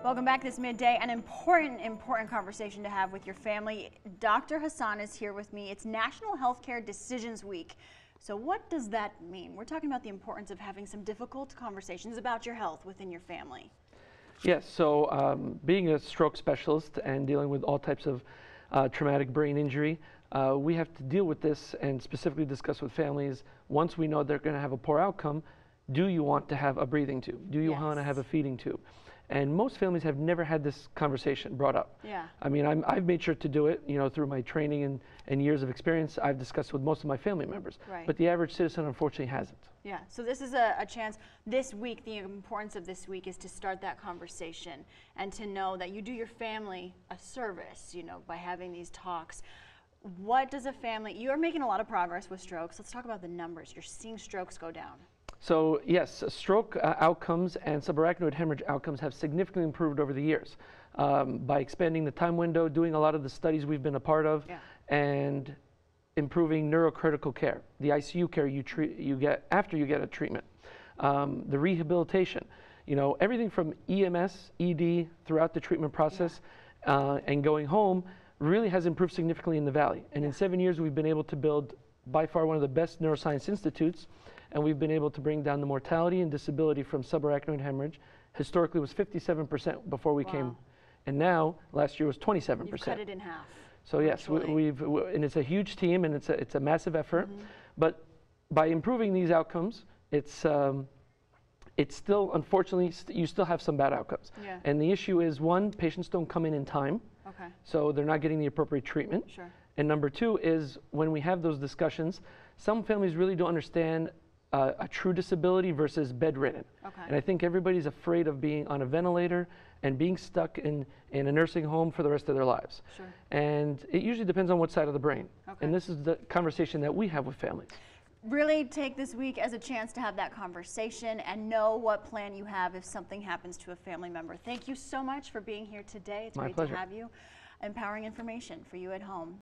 Welcome back this midday. An important conversation to have with your family. Dr. Hassan is here with me. It's National Healthcare Decisions Week. So what does that mean? We're talking about the importance of having some difficult conversations about your health within your family. Yes, so being a stroke specialist and dealing with all types of traumatic brain injury, we have to deal with this and specifically discuss with families, once we know they're going to have a poor outcome, do you want to have a breathing tube? Do you want to have a feeding tube? And most families have never had this conversation brought up. Yeah. I mean, I've made sure to do it, you know, through my training and years of experience. I've discussed with most of my family members. Right. But the average citizen, unfortunately, hasn't. Yeah, so this is a chance this week. The importance of this week is to start that conversation and to know that you do your family a service, you know, by having these talks. What does a family, you're making a lot of progress with strokes. Let's talk about the numbers. You're seeing strokes go down. So yes, stroke outcomes and subarachnoid hemorrhage outcomes have significantly improved over the years by expanding the time window, doing a lot of the studies we've been a part of, and improving neurocritical care, the ICU care you get after you get a treatment, the rehabilitation, you know, everything from EMS, ED throughout the treatment process and going home really has improved significantly in the Valley. And in 7 years, we've been able to build by far one of the best neuroscience institutes, and we've been able to bring down the mortality and disability from subarachnoid hemorrhage. Historically, it was 57% before we came, and now last year was 27%. You've cut it in half. So yes, and it's a huge team, and it's a massive effort. But by improving these outcomes, it's still, unfortunately, you still have some bad outcomes. And the issue is, one, patients don't come in time, so they're not getting the appropriate treatment. And number two is, when we have those discussions, some families really don't understand a true disability versus bedridden. And I think everybody's afraid of being on a ventilator and being stuck in a nursing home for the rest of their lives. And it usually depends on what side of the brain. And this is the conversation that we have with families. Really take this week as a chance to have that conversation and know what plan you have if something happens to a family member. Thank you so much for being here today. It's great to have you. Empowering information for you at home.